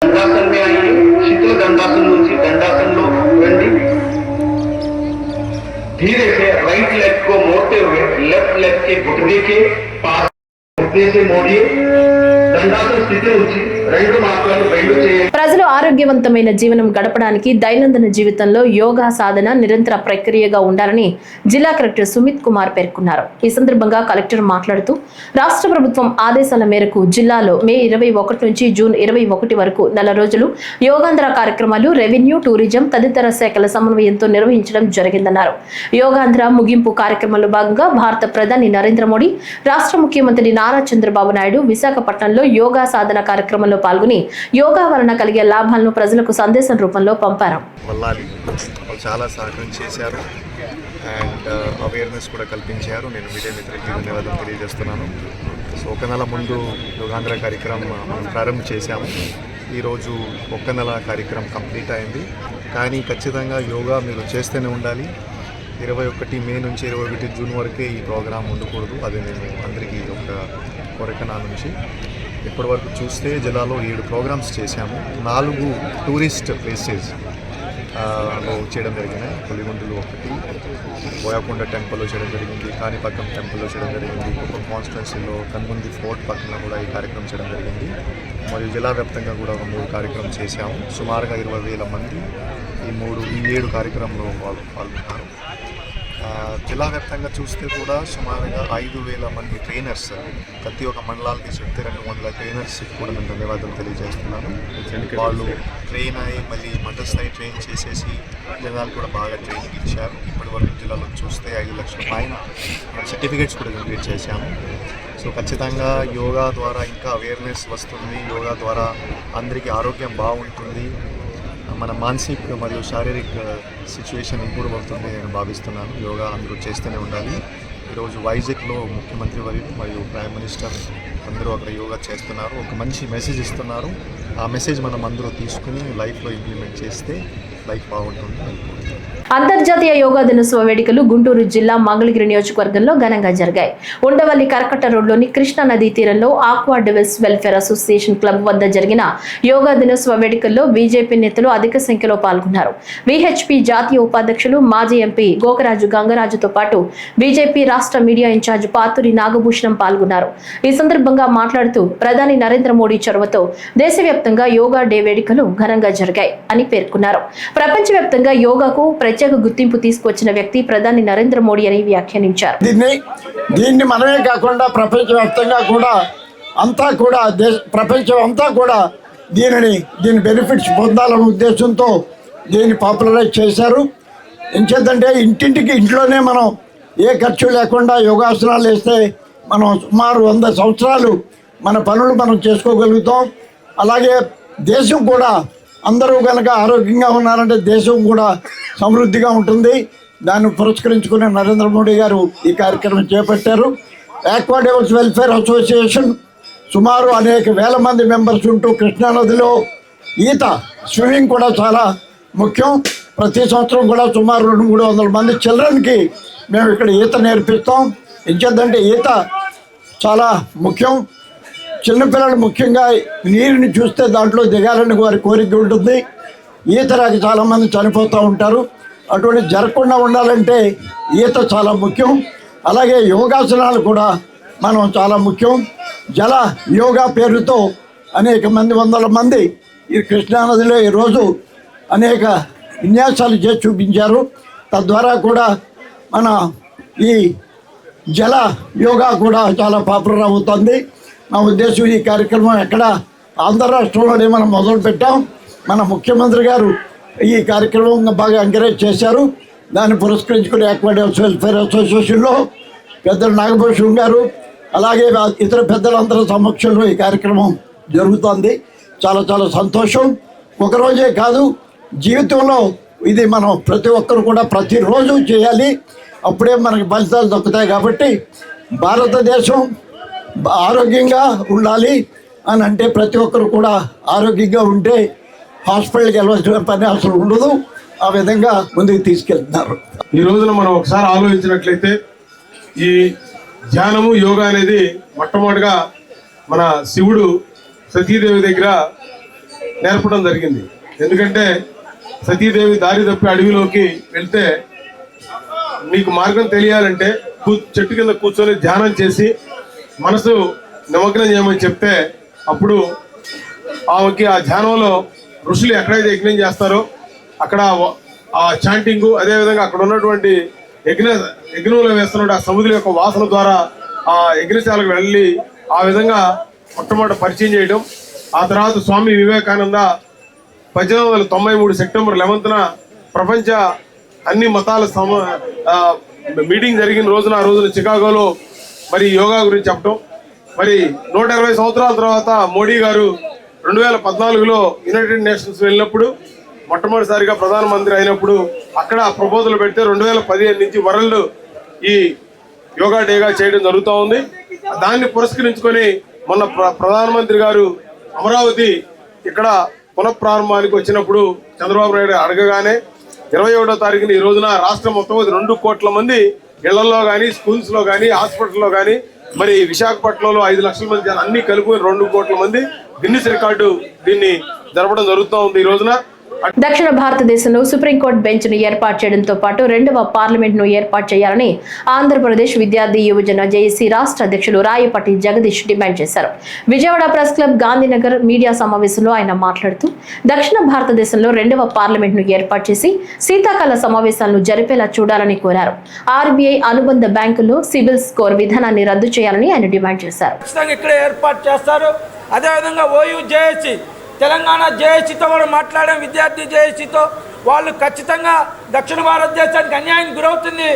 दंडासन में आइए, शीतल दंडासन నుంచి दंडासन లో రండి. धीरे से राइट लेग को मोड़ते हुए लेफ्ट लेग के घुटने के पास घुटने से मोड़िए. दंडासन స్థితి నుంచి రెండు మాత్రాలు బెండ్ చేయండి. ప్రజలు ఆరోగ్యవంతమైన జీవనం గడపడానికి దైనందిన జీవితంలో యోగా సాధన నిరంతర ప్రక్రియగా ఉండాలని జిల్లా కలెక్టర్ సుమిత్ కుమార్ పేర్కొన్నారు. ఈ సందర్భంగా కలెక్టర్ మాట్లాడుతూ రాష్ట్ర ప్రభుత్వం ఆదేశాల మేరకు జిల్లాలో మే 21 నుంచి జూన్ 21 వరకు నెల రోజులు యోగాంధ్ర కార్యక్రమాలు రెవెన్యూ, టూరిజం తదితర శాఖల సమన్వయంతో నిర్వహించడం జరిగిందన్నారు. యోగాంధ్ర ముగింపు కార్యక్రమంలో భాగంగా భారత ప్రధాని నరేంద్ర మోడీ, రాష్ట్ర ముఖ్యమంత్రి నారా చంద్రబాబు నాయుడు విశాఖపట్నంలో యోగా సాధన కార్యక్రమంలో పాల్గొని యోగా వలన కలిగే లాభాలను ప్రజలకు సందేశం రూపంలో పంపారు. వాళ్ళు చాలా సహకారం చేశారు అండ్ అవేర్నెస్ కూడా కల్పించారు. నేను మీడియా మిత్రులకి ధన్యవాదాలు తెలియజేస్తున్నాను. సో 1 నెల ముందు యోగాంధ్ర కార్యక్రమం మనం ప్రారంభించేసాము. ఈరోజు 1 నెల కార్యక్రమం కంప్లీట్ అయింది. కానీ ఖచ్చితంగా యోగా మీరు చేస్తూనే ఉండాలి. 21 మే నుంచి 21 జూన్ వరకే ఈ ప్రోగ్రాం ఉండకూడదు. అది నేను అందరికీ ఒక కోరిక నా నుంచి. ఇప్పటి వరకు చూస్తే జిల్లాలో 7 ప్రోగ్రామ్స్ చేశాము. 4 టూరిస్ట్ ప్లేసెస్ లో చేయడం జరిగినాయి. పులిగుండులు 1, బోయాకొండ టెంపుల్లో చేయడం జరిగింది, కాణిపాకం టెంపుల్లో చేయడం జరిగింది, కుప్పం కాన్స్టిట్యున్సీలో కన్ముంది ఫోర్ట్ పక్కన కూడా ఈ కార్యక్రమం చేయడం జరిగింది. మరియు జిల్లా వ్యాప్తంగా కూడా ఒక 3 కార్యక్రమం చేశాము. సుమారుగా 20,000 మంది ఈ 7 కార్యక్రమంలో పాల్గొన్నారు. జిల్లా వ్యాప్తంగా చూస్తే కూడా సుమారుగా 5,000 మంది ట్రైనర్స్, ప్రతి ఒక్క మండలాలకి చెప్తే 200 ట్రైనర్స్ కూడా నేను ధన్యవాదాలు తెలియజేస్తున్నాను. వాళ్ళు ట్రైన్ అయ్యి మళ్ళీ మండల స్థాయి ట్రైన్ చేసేసి జనాలు కూడా బాగా ట్రైనింగ్ ఇచ్చారు. ఇప్పటి వరకు జిల్లాలో చూస్తే 5 లక్షల పైన సర్టిఫికేట్స్ కూడా కంప్లీట్ చేశాము. సో ఖచ్చితంగా యోగా ద్వారా ఇంకా అవేర్నెస్ వస్తుంది. యోగా ద్వారా అందరికీ ఆరోగ్యం బాగుంటుంది. మన మానసిక మరియు శారీరక సిచ్యువేషన్ ఇంప్రూవ్ అవుతుంది నేను భావిస్తున్నాను. యోగా అందరూ చేస్తూనే ఉండాలి. ఈరోజు వైజాగ్లో ముఖ్యమంత్రి వర్యులు మరియు ప్రైమ్ మినిస్టర్ అందరూ అక్కడ యోగా చేస్తున్నారు. ఒక మంచి మెసేజ్ ఇస్తున్నారు. ఆ మెసేజ్ మనం అందరూ తీసుకుని లైఫ్లో ఇంప్లిమెంట్ చేస్తే లైఫ్ బాగుంటుంది. అంతర్జాతీయ యోగా దినోత్సవ వేడుకలు గుంటూరు జిల్లా మంగళగిరి నియోజకవర్గంలో ఘనంగా జరిగాయి. ఉండవల్లి కరకట్ట రోడ్లోని కృష్ణా నదీ తీరంలో aqua devils welfare association club వద్ద జరిగిన యోగా దినోత్సవ వేడుకల్లో బీజేపీ నేతలు అధిక సంఖ్యలో పాల్గొన్నారు. విహెచ్పి జాతీయ ఉపాధ్యక్షులు మాజీ ఎంపీ గోకరాజు గంగరాజుతో పాటు బీజేపీ రాష్ట్ర మీడియా ఇన్ఛార్జ్ పాతూరి నాగభూషణం పాల్గొన్నారు. ఈ సందర్భంగా మాట్లాడుతూ ప్రధాని నరేంద్ర మోడీ చొరవతో దేశవ్యాప్తంగా యోగా డే వేడుకలు ఘనంగా జరిగాయి అని పేర్కొన్నారు. ప్రపంచవ్యాప్తంగా యోగాకు ప్రత్యేక గుర్తింపు తీసుకొచ్చిన వ్యక్తి ప్రధాని నరేంద్ర మోడీ అని వ్యాఖ్యానించారు. దీన్ని మనమే కాకుండా ప్రపంచవ్యాప్తంగా కూడా ప్రపంచం అంతా కూడా దీని బెనిఫిట్స్ పొందాలనే ఉద్దేశంతో దీన్ని పాపులరైజ్ చేశారు. ఎంచేతంటే ఇంట్లోనే మనం ఏ ఖర్చు లేకుండా యోగాసనాలు వేస్తే మనం సుమారు 100 సంవత్సరాలు మన పనులు మనం చేసుకోగలుగుతాం. అలాగే దేశం కూడా అందరూ కనుక ఆరోగ్యంగా ఉన్నారంటే దేశం కూడా సమృద్ధిగా ఉంటుంది. దాన్ని పురస్కరించుకుని నరేంద్ర మోడీ గారు ఈ కార్యక్రమం చేపట్టారు. ఆక్వా డెవిల్స్ వెల్ఫేర్ అసోసియేషన్ సుమారు అనేక వేల మంది మెంబర్స్ ఉంటూ కృష్ణానదిలో స్విమ్మింగ్ కూడా చాలా ముఖ్యం. ప్రతి సంవత్సరం కూడా సుమారు 200-300 మంది చిల్డ్రన్కి మేము ఇక్కడ ఈత నేర్పిస్తాం. ఎంచేద్దంటే ఈత చాలా ముఖ్యం. చిన్నపిల్లలు ముఖ్యంగా నీరుని చూస్తే దాంట్లో దిగాలని వారి కోరిక ఉంటుంది. ఈత రాక చాలామంది చనిపోతూ ఉంటారు. అటువంటి జరగకుండా ఉండాలంటే ఈత చాలా ముఖ్యం. అలాగే యోగాసనాలు కూడా మనం చాలా ముఖ్యం. జల యోగా పేరుతో అనేక మంది, వందల మంది ఈ కృష్ణానదిలో ఈరోజు అనేక విన్యాసాలు చేసి చూపించారు. తద్వారా కూడా మన ఈ జల యోగా కూడా చాలా పాపులర్ అవుతుంది. నా ఉద్దేశం ఈ కార్యక్రమం ఎక్కడ ఆంధ్ర రాష్ట్రంలోనే మనం మొదలుపెట్టాం. మన ముఖ్యమంత్రి గారు ఈ కార్యక్రమం బాగా ఎంకరేజ్ చేశారు. దాన్ని పురస్కరించుకుని ఆక్వాటిక్స్ వెల్ఫేర్ అసోసియేషన్లో పెద్దలు నాగభూషణ్ గారు అలాగే ఇతర పెద్దలందరి సమక్షంలో ఈ కార్యక్రమం జరుగుతుంది. చాలా చాలా సంతోషం. ఒకరోజే కాదు, జీవితంలో ఇది మనం ప్రతి ఒక్కరు కూడా ప్రతిరోజు చేయాలి. అప్పుడే మనకి ఫలితాలు దక్కుతాయి. కాబట్టి భారతదేశం ఆరోగ్యంగా ఉండాలి అని అంటే ప్రతి ఒక్కరు కూడా ఆరోగ్యంగా ఉంటే హాస్పిటల్కి వెళ్ళవలసిన పని అసలు ఉండదు. ఆ విధంగా ముందుకు తీసుకెళ్తున్నారు. ఈ రోజున మనం ఒకసారి ఆలోచించినట్లయితే ఈ ధ్యానము యోగా అనేది మొట్టమొదటిగా మన శివుడు సతీదేవి దగ్గర నేర్పడం జరిగింది. ఎందుకంటే సతీదేవి దారి తప్పి అడవిలోకి వెళ్తే నీకు మార్గం తెలియాలంటే చెట్టు కింద కూర్చొని ధ్యానం చేసి మనసు నిమగ్నం చేయమని చెప్తే అప్పుడు ఆమెకి ఆ ధ్యానంలో ఋషులు ఎక్కడైతే యజ్ఞం చేస్తారో అక్కడ ఆ చాంటింగు, అదేవిధంగా అక్కడ ఉన్నటువంటి యజ్ఞంలో వేస్తున్న ఆ సముద్రం యొక్క వాసన ద్వారా ఆ యజ్ఞశాలకు వెళ్ళి ఆ విధంగా మొట్టమొదటి పరిచయం చేయడం. ఆ తర్వాత స్వామి వివేకానంద 1893 సెప్టెంబర్ 11న ప్రపంచ అన్ని మతాల మీటింగ్ జరిగిన రోజున ఆ రోజున చికాగోలో మరి యోగా గురించి చెప్పడం. మరి 120 సంవత్సరాల తర్వాత మోడీ గారు 2014లో యునైటెడ్ నేషన్స్ వెళ్ళినప్పుడు మొట్టమొదటిసారిగా ప్రధానమంత్రి అయినప్పుడు అక్కడ ప్రపోజల్ పెడితే 2015 నుంచి వరల్డ్ ఈ యోగా డేగా చేయడం జరుగుతూ ఉంది. దాన్ని పురస్కరించుకొని మొన్న ప్రధానమంత్రి గారు అమరావతి ఇక్కడ పునఃప్రారంభానికి వచ్చినప్పుడు చంద్రబాబు నాయుడు అడగగానే 21వ తారీఖున ఈ రోజున రాష్ట్రం మొత్తం 2 కోట్ల మంది ఇళ్లలో కానీ, స్కూల్స్లో కానీ, హాస్పిటల్లో కానీ, మరి విశాఖపట్నంలో 5 లక్షల మంది అన్ని కలుపుకొని 2 కోట్ల మంది గిన్నిస్ రికార్డు దీన్ని జరపడం జరుగుతూ ఉంది ఈ రోజున. దక్షిణ భారతదేశంలో సుప్రీంకోర్టు బెంచ్ ను ఏర్పాటు చేయడంతో పాటు 2వ పార్లమెంట్ ను ఏర్పాటు చేయాలని ఆంధ్రప్రదేశ్ విద్యార్థి యువజన జేఏసీ రాష్ట్ర అధ్యక్షులు రాయపట్టి జగదీష్ డిమాండ్ చేశారు. Vijayawada press club Gandhinagar media సమావేశంలో ఆయన మాట్లాడుతూ దక్షిణ భారతదేశంలో 2వ పార్లమెంట్ ను ఏర్పాటు చేసి శీతాకాల సమావేశాలను జరిపేలా చూడాలని కోరారు. ఆర్బీఐ అనుబంధ బ్యాంకుల్లో సిబిల్ స్కోర్ విధానాన్ని రద్దు చేయాలని ఆయన డిమాండ్ చేశారు. అదేవిధంగా ఓయూ జేఏసీ తెలంగాణ జేఏసీతో కూడా మాట్లాడాం, విద్యార్థి జేఏసీతో. వాళ్ళు ఖచ్చితంగా దక్షిణ భారతదేశానికి అన్యాయం గురవుతుంది.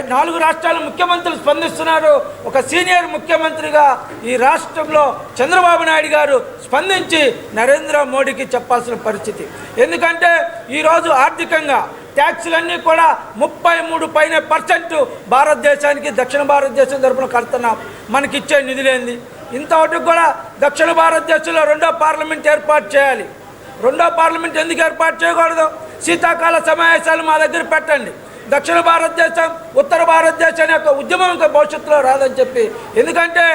4 రాష్ట్రాల ముఖ్యమంత్రులు స్పందిస్తున్నారు. ఒక సీనియర్ ముఖ్యమంత్రిగా ఈ రాష్ట్రంలో చంద్రబాబు నాయుడు గారు స్పందించి నరేంద్ర మోడీకి చెప్పాల్సిన పరిస్థితి. ఎందుకంటే ఈరోజు ఆర్థికంగా ట్యాక్సులన్నీ కూడా 33% భారతదేశానికి దక్షిణ భారతదేశం తరఫున కడుతున్నాం. మనకిచ్చే నిధులేంది? ఇంతవరకు కూడా దక్షిణ భారతదేశంలో 2వ పార్లమెంట్ ఏర్పాటు చేయాలి. 2వ పార్లమెంట్ ఎందుకు ఏర్పాటు చేయకూడదు? శీతాకాల సమావేశాలు మా దగ్గర పెట్టండి. దక్షిణ భారతదేశం ఉత్తర భారతదేశం యొక్క ఉద్యమం ఇంకా భవిష్యత్తులో రాదని చెప్పి. ఎందుకంటే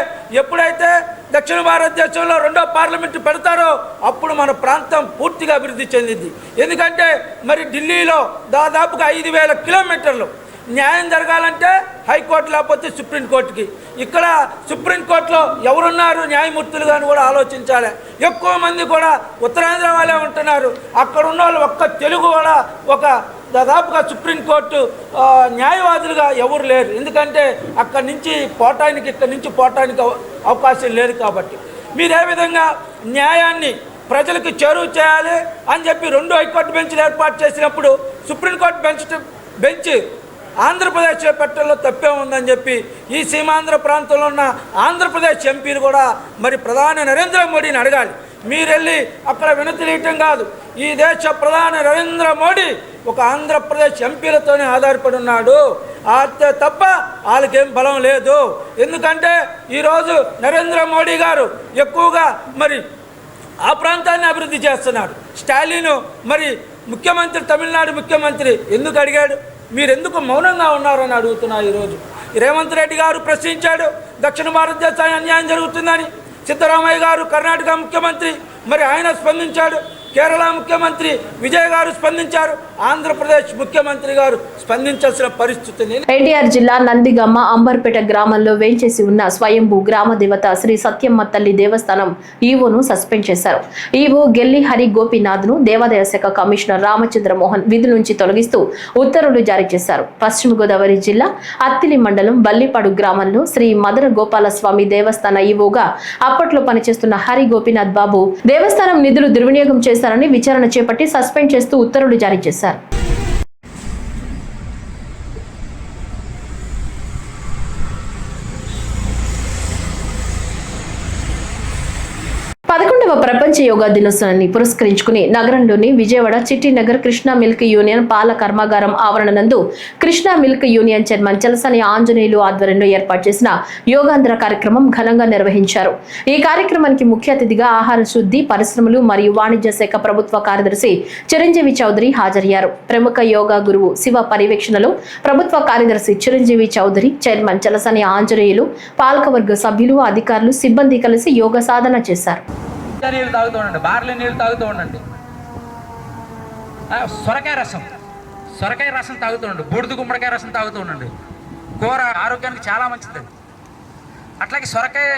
ఎప్పుడైతే దక్షిణ భారతదేశంలో 2వ పార్లమెంటు పెడతారో అప్పుడు మన ప్రాంతం పూర్తిగా అభివృద్ధి చెందింది. ఎందుకంటే మరి ఢిల్లీలో దాదాపుగా 5,000 కిలోమీటర్లు న్యాయం జరగాలంటే హైకోర్టు లేకపోతే సుప్రీంకోర్టుకి. ఇక్కడ సుప్రీంకోర్టులో ఎవరున్నారు న్యాయమూర్తులు కానీ కూడా ఆలోచించాలి. ఎక్కువ మంది కూడా ఉత్తరాంధ్ర వాళ్ళే ఉంటున్నారు. అక్కడ ఉన్న వాళ్ళు ఒక్క తెలుగు కూడా ఒక దాదాపుగా సుప్రీంకోర్టు న్యాయవాదులుగా ఎవరు లేరు. ఎందుకంటే అక్కడి నుంచి పోవటానికి ఇక్కడి నుంచి పోవటానికి అవకాశం లేదు. కాబట్టి మీరు ఏ విధంగా న్యాయాన్ని ప్రజలకు చేరువ చేయాలి అని చెప్పి 2 హైకోర్టు బెంచ్లు ఏర్పాటు చేసినప్పుడు సుప్రీంకోర్టు బెంచ్ ఆంధ్రప్రదేశ్ పెట్టడంలో తప్పే ఉందని చెప్పి ఈ సీమాంధ్ర ప్రాంతంలో ఉన్న ఆంధ్రప్రదేశ్ ఎంపీలు కూడా మరి ప్రధాని నరేంద్ర మోడీని అడగాలి. మీరు వెళ్ళి అక్కడ వినతిలేయటం కాదు. ఈ దేశ ప్రధాని నరేంద్ర మోడీ ఒక ఆంధ్రప్రదేశ్ ఎంపీలతోనే ఆధారపడి ఉన్నాడు. తప్ప వాళ్ళకేం బలం లేదు. ఎందుకంటే ఈరోజు నరేంద్ర మోడీ గారు ఎక్కువగా మరి ఆ ప్రాంతాన్ని అభివృద్ధి చేస్తున్నాడు. స్టాలిన్ మరి ముఖ్యమంత్రి, తమిళనాడు ముఖ్యమంత్రి ఎందుకు అడిగాడు? మీరెందుకు మౌనంగా ఉన్నారని అడుగుతున్నా. ఈరోజు రేవంత్ రెడ్డి గారు ప్రశ్నించాడు, దక్షిణ భారతదేశానికి అన్యాయం జరుగుతుందని. సిద్ధరామయ్య గారు కర్ణాటక ముఖ్యమంత్రి, మరి ఆయన స్పందించాడు. కేరళ ముఖ్యమంత్రి విజయ్ గారు స్పందించారు. ఆంధ్రప్రదేశ్ ముఖ్యమంత్రి గారు స్పందించాల్సిన పరిస్థితి. ఎన్టీఆర్ జిల్లా నందిగమ్మ అంబర్పేట గ్రామంలో వేంచేసి ఉన్న స్వయంభూ గ్రామ దేవత శ్రీ సత్యమ్మ తల్లి దేవస్థానం ఈవోను సస్పెండ్ చేశారు. ఈవో గెల్లి హరి గోపీనాథ్ను దేవాదాయ శాఖ కమిషనర్ రామచంద్ర మోహన్ విధుల నుంచి తొలగిస్తూ ఉత్తర్వులు జారీ చేశారు. పశ్చిమ గోదావరి జిల్లా అత్తిలి మండలం బల్లిపాడు గ్రామంలో శ్రీ మదన గోపాల స్వామి దేవస్థాన ఈవోగా అప్పట్లో పనిచేస్తున్న హరి గోపీనాథ్ బాబు దేవస్థానం నిధులు దుర్వినియోగం చేశారని విచారణ చేపట్టి సస్పెండ్ చేస్తూ ఉత్తర్వులు జారీ చేశారు. ప్రపంచ యోగా దినోత్సవాన్ని పురస్కరించుకుని నగరంలోని విజయవాడ చిట్టి నగర్ కృష్ణా మిల్క్ యూనియన్ పాల కర్మాగారం ఆవరణ నందు Krishna milk union chairman Chalasani Anjaneyulu ఆధ్వర్యంలో ఏర్పాటు చేసిన యోగాంధ్ర కార్యక్రమం ఘనంగా నిర్వహించారు. ఈ కార్యక్రమానికి ముఖ్య అతిథిగా ఆహార శుద్ధి, పరిశ్రమలు మరియు వాణిజ్య శాఖ ప్రభుత్వ కార్యదర్శి చిరంజీవి చౌదరి హాజరయ్యారు. ప్రముఖ యోగా గురువు శివ పర్యవేక్షణలో ప్రభుత్వ కార్యదర్శి చిరంజీవి చౌదరి, చైర్మన్ చలసాని ఆంజనేయులు, పాలకవర్గ సభ్యులు, అధికారులు, సిబ్బంది కలిసి యోగా సాధన చేశారు. నీళ్ళు తాగుతూ ఉండండి, బార్లీ నీళ్ళు తాగుతూ ఉండండి, సొరకాయ రసం తాగుతూ ఉండండి, బూడిద గుమ్మడికాయ రసం తాగుతూ ఉండండి. కూర ఆరోగ్యానికి చాలా మంచిది. అట్లాగే సొరకాయ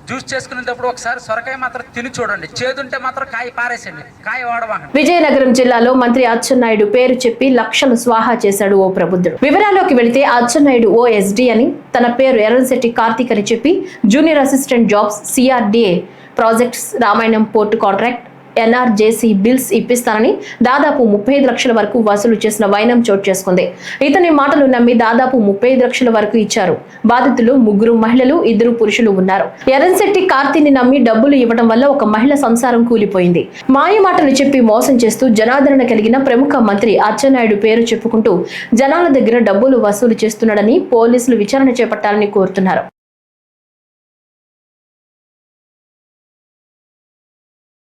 జ్యూస్ చేసుకునేటప్పుడు ఒకసారి సొరకాయ మాత్రం తిని చూడండి. చేదుంటే మాత్రం కాయ పారేసండి, కాయ వాడవాకండి. విజయనగరం జిల్లాలో మంత్రి అచ్చెన్నాయుడు పేరు చెప్పి లక్షలు స్వాహా చేశాడు ఓ ప్రబుద్ధుడు. వివరాల్లోకి వెళితే అచ్చెన్నాయుడు ఓ ఎస్డి అని, తన పేరు ఎర్రశెట్టి కార్తీక్ అని చెప్పి junior assistant jobs, CRDA projects, రామాయణం పోర్టు కాంట్రాక్ట్, ఎన్ఆర్జేసీ బిల్స్ ఇప్పిస్తానని దాదాపు 35 లక్షల వరకు వసూలు చేసిన వైనం చోటు చేసుకుంది. ఇతని మాటలు నమ్మి దాదాపు 35 లక్షల వరకు ఇచ్చారు. బాధితులు 3 మహిళలు, 2 పురుషులు ఉన్నారు. ఎర్రశెట్టి కార్తీని నమ్మి డబ్బులు ఇవ్వడం వల్ల ఒక మహిళ సంసారం కూలిపోయింది. మాయ మాటలు చెప్పి మోసం చేస్తూ జనాదరణ కలిగిన ప్రముఖ మంత్రి అచ్చెన్నాయుడు పేరు చెప్పుకుంటూ జనాల దగ్గర డబ్బులు వసూలు చేస్తున్నాడని పోలీసులు విచారణ చేపట్టాలని కోరుతున్నారు.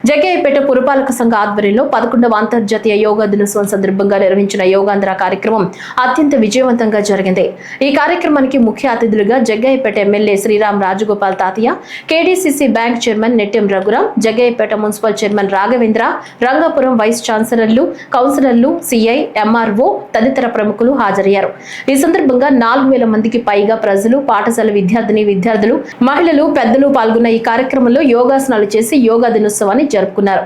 జగ్గయ్యపేట పురపాలక సంఘ ఆధ్వర్యంలో 11వ అంతర్జాతీయ యోగా దినోత్సవం సందర్భంగా నిర్వహించిన యోగాంధ్ర కార్యక్రమం అత్యంత విజయవంతంగా జరిగింది. ఈ కార్యక్రమానికి ముఖ్య అతిథులుగా Jaggayyapeta MLA Sriram Rajagopal Tatayya, KDCC bank chairman Nettem Raghuram, Jaggayyapeta municipal chairman Raghavendra, Rangapuram vice ఛాన్సలర్లు, కౌన్సిలర్లు, సిఐ, ఎంఆర్ఓ తదితర ప్రముఖులు హాజరయ్యారు. ఈ సందర్భంగా 4000 మందికి పైగా ప్రజలు, పాఠశాల విద్యార్థులు, మహిళలు, పెద్దలు పాల్గొన్న ఈ కార్యక్రమంలో యోగాసనాలు చేసి యోగా దినోత్సవాన్ని జరుపుకున్నారు.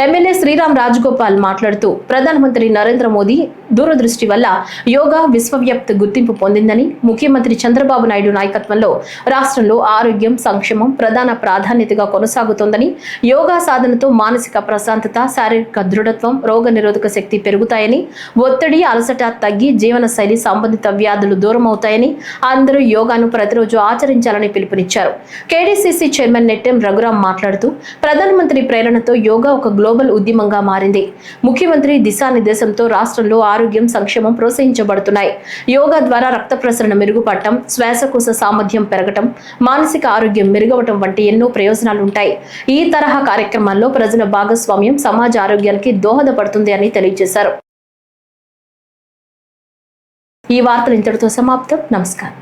ఎమ్మెల్యే శ్రీరామ్ రాజగోపాల్ మాట్లాడుతూ ప్రధానమంత్రి నరేంద్ర మోదీ దూరదృష్టి వల్ల యోగా విశ్వవ్యాప్త గుర్తింపు పొందిందని, ముఖ్యమంత్రి చంద్రబాబు నాయుడు నాయకత్వంలో రాష్ట్రంలో ఆరోగ్యం, సంక్షేమం ప్రధాన ప్రాధాన్యతగా కొనసాగుతోందని, యోగా సాధనతో మానసిక ప్రశాంతత, శారీరక దృఢత్వం, రోగనిరోధక శక్తి పెరుగుతాయని, ఒత్తిడి, అలసట తగ్గి జీవనశైలి సంబంధిత వ్యాధులు దూరమవుతాయని, అందరూ యోగాను ప్రతిరోజు ఆచరించాలని పిలుపునిచ్చారు. కేడీసీసీ చైర్మన్ నెట్టెం రఘురాం మాట్లాడుతూ ప్రధానమంత్రి ప్రేరణతో యోగా ఒక గ్లోబల్ ఉద్యమంగా మారింది. ముఖ్యమంత్రి దిశానిర్దేశంతో రాష్ట్రంలో ఆరోగ్యం, సంక్షేమం ప్రోత్సహించబడుతున్నాయి. యోగా ద్వారా రక్త ప్రసరణ మెరుగుపడటం, శ్వాసకోశ సామర్థ్యం పెరగటం, మానసిక ఆరోగ్యం మెరుగవటం వంటి ఎన్నో ప్రయోజనాలుంటాయి. ఈ తరహా కార్యక్రమాల్లో ప్రజల భాగస్వామ్యం సమాజ ఆరోగ్యానికి దోహదపడుతుంది అని తెలియజేశారు. ఈ వార్తలు ఇంతటితో సమాప్తం. నమస్కారం.